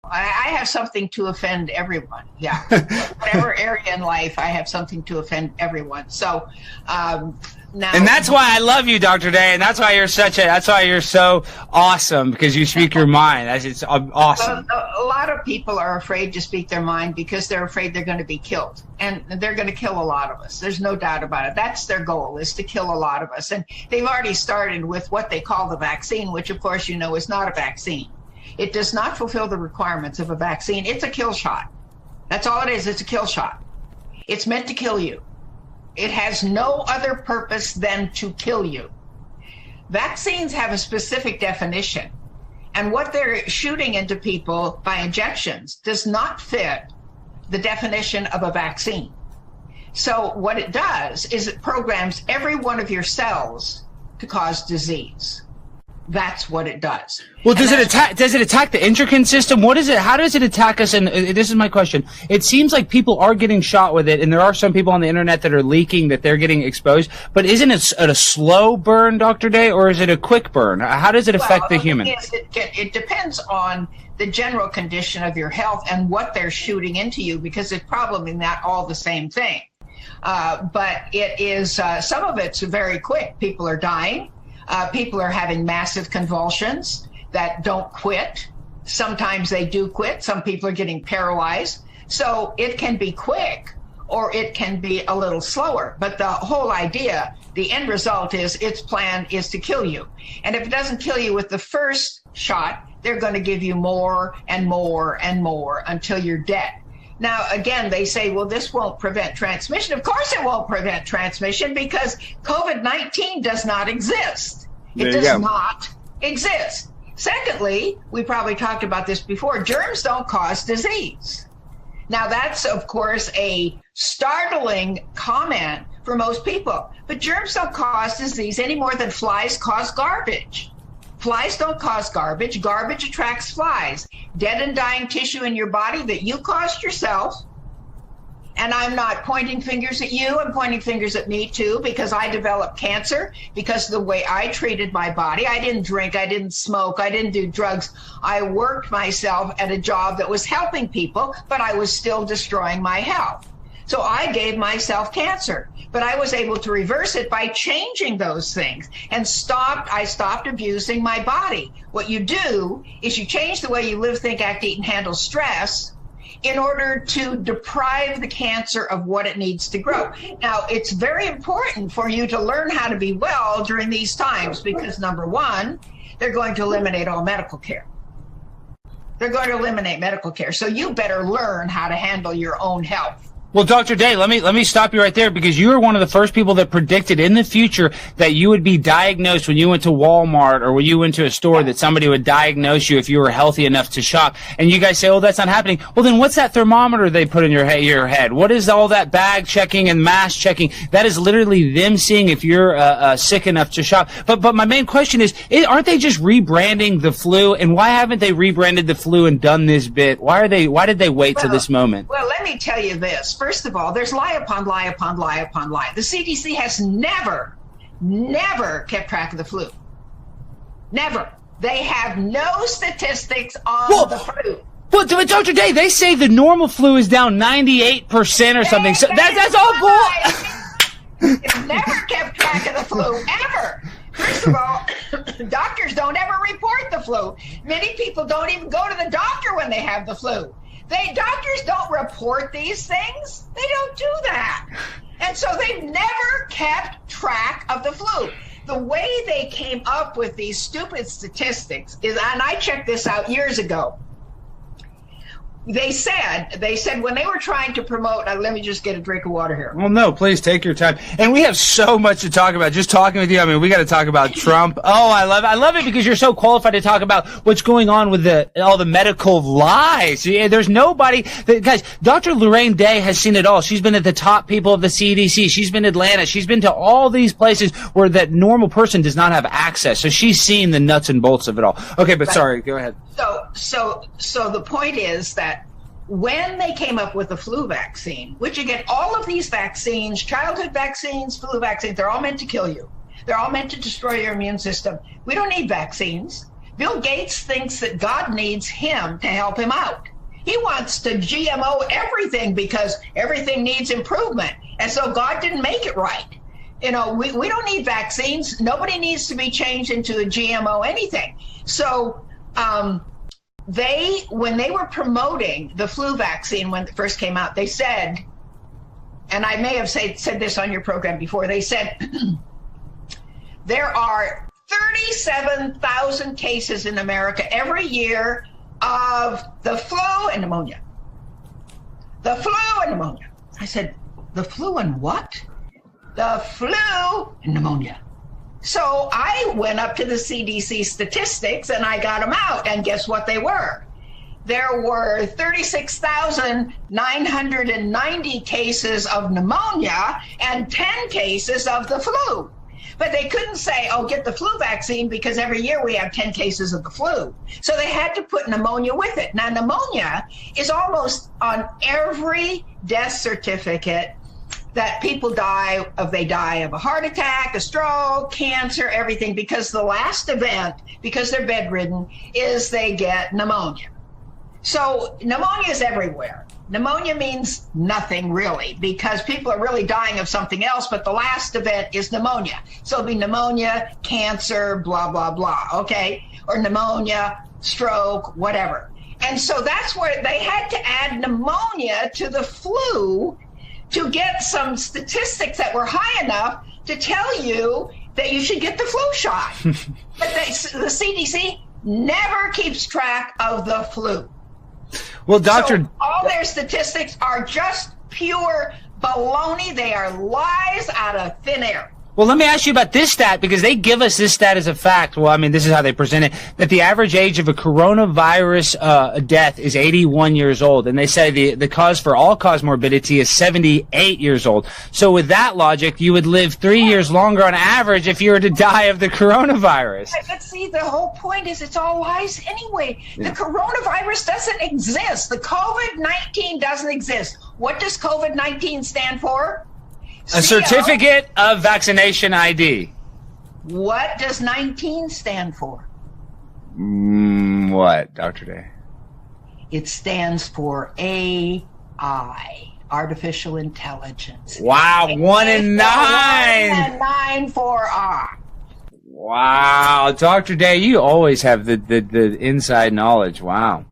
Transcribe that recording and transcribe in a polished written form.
I have something to offend everyone. Yeah. Whatever area in life, I have something to offend everyone. So now, and that's why I love you, Dr. Day, and that's why you're so awesome, because you speak your mind. It's awesome. A lot of people are afraid to speak their mind because they're afraid they're going to be killed, and they're going to kill a lot of us. There's no doubt about it. That's their goal, is to kill a lot of us. And they've already started with what they call the vaccine, which of course you know is not a vaccine. It does not fulfill the requirements of a vaccine. It's a kill shot. That's all it is. It's a kill shot. It's meant to kill you. It has no other purpose than to kill you. Vaccines have a specific definition, and what they're shooting into people by injections does not fit the definition of a vaccine. So what it does is it programs every one of your cells to cause disease. That's what it does. Well, does it attack the endocrine system? What is it? How does it attack us? And this is my question. It seems like people are getting shot with it, and there are some people on the internet that are leaking that they're getting exposed. But isn't it a slow burn, Dr. Day, or is it a quick burn? How does it affect the human? It depends on the general condition of your health and what they're shooting into you, because it's probably not all the same thing. But it is, some of it's very quick. People are dying. People are having massive convulsions that don't quit. Sometimes they do quit. Some people are getting paralyzed. So it can be quick or it can be a little slower. But the whole idea, the end result is its plan is to kill you. And if it doesn't kill you with the first shot, they're going to give you more and more and more until you're dead. Now, again, they say, well, this won't prevent transmission. Of course it won't prevent transmission, because COVID-19 does not exist. It does not exist. Secondly, we probably talked about this before, germs don't cause disease. Now, that's, of course, a startling comment for most people. But germs don't cause disease any more than flies cause garbage. Flies don't cause garbage. Garbage attracts flies. Dead and dying tissue in your body that you caused yourself. And I'm not pointing fingers at you. I'm pointing fingers at me, too, because I developed cancer because of the way I treated my body. I didn't drink. I didn't smoke. I didn't do drugs. I worked myself at a job that was helping people, but I was still destroying my health. So I gave myself cancer, but I was able to reverse it by changing those things and I stopped abusing my body. What you do is you change the way you live, think, act, eat, and handle stress in order to deprive the cancer of what it needs to grow. Now, it's very important for you to learn how to be well during these times because, number one, they're going to eliminate all medical care. They're going to eliminate medical care. So you better learn how to handle your own health. Well, Dr. Day, let me stop you right there, because you were one of the first people that predicted in the future that you would be diagnosed when you went to Walmart or when you went to a store, that somebody would diagnose you if you were healthy enough to shop. And you guys say, oh, that's not happening. Well, then what's that thermometer they put in your head? What is all that bag checking and mask checking? That is literally them seeing if you're sick enough to shop. But my main question is, aren't they just rebranding the flu? And why haven't they rebranded the flu and done this bit? Why did they wait till this moment? Well, let me tell you this. First of all, there's lie upon lie upon lie upon lie. The CDC has never kept track of the flu. Never. They have no statistics on the flu. But Dr. Day, they say the normal flu is down 98% or something. So that's all bull. They've never kept track of the flu, ever. First of all, doctors don't ever report the flu. Many people don't even go to the doctor when they have the flu. Doctors don't report these things. They don't do that. And so they've never kept track of the flu. The way they came up with these stupid statistics is, and I checked this out years ago, they said when they were trying to promote, let me just get a drink of water here. Well, no, please take your time. And we have so much to talk about. Just talking with you, I mean, we got to talk about Trump. Oh, I love it because you're so qualified to talk about what's going on with all the medical lies. There's nobody guys, Dr. Lorraine Day has seen it all. She's been at the top people of the CDC. She's been to Atlanta. She's been to all these places where that normal person does not have access. So she's seen the nuts and bolts of it all. Okay, but sorry, go ahead. So the point is that when they came up with the flu vaccine, which again, all of these vaccines, childhood vaccines, flu vaccines, they're all meant to kill you. They're all meant to destroy your immune system. We don't need vaccines. Bill Gates thinks that God needs him to help him out. He wants to GMO everything because everything needs improvement. And so God didn't make it right. We don't need vaccines. Nobody needs to be changed into a GMO anything. So when they were promoting the flu vaccine when it first came out, they said, and I may have said this on your program before, they said there are 37,000 cases in America every year of the flu and pneumonia. The flu and pneumonia. I said, the flu and what? The flu and pneumonia. So I went up to the CDC statistics and I got them out, and guess what they were? There were 36,990 cases of pneumonia and 10 cases of the flu. But they couldn't say, oh, get the flu vaccine because every year we have 10 cases of the flu. So they had to put pneumonia with it. Now, pneumonia is almost on every death certificate that people die of. They die of a heart attack, a stroke, cancer, everything, because the last event, because they're bedridden, is they get pneumonia. So pneumonia is everywhere. Pneumonia means nothing really because people are really dying of something else, but the last event is pneumonia. So it'll be pneumonia, cancer, blah, blah, blah, okay? Or pneumonia, stroke, whatever. And so that's where they had to add pneumonia to the flu to get some statistics that were high enough to tell you that you should get the flu shot. But the CDC never keeps track of the flu. Well, Doctor, so all their statistics are just pure baloney. They are lies out of thin air. Well, let me ask you about this stat, because they give us this stat as a fact. Well, I mean, this is how they present it, that the average age of a coronavirus death is 81 years old. And they say the cause for all-cause morbidity is 78 years old. So with that logic, you would live 3 years longer on average if you were to die of the coronavirus. But see, the whole point is it's all lies anyway. Yeah. The coronavirus doesn't exist. The COVID-19 doesn't exist. What does COVID-19 stand for? A certificate of vaccination ID. What does 19 stand for? What, Dr. Day? It stands for AI, artificial intelligence. Wow, 1 in 9. 1 and 9 for I. Wow, Dr. Day, you always have the inside knowledge. Wow.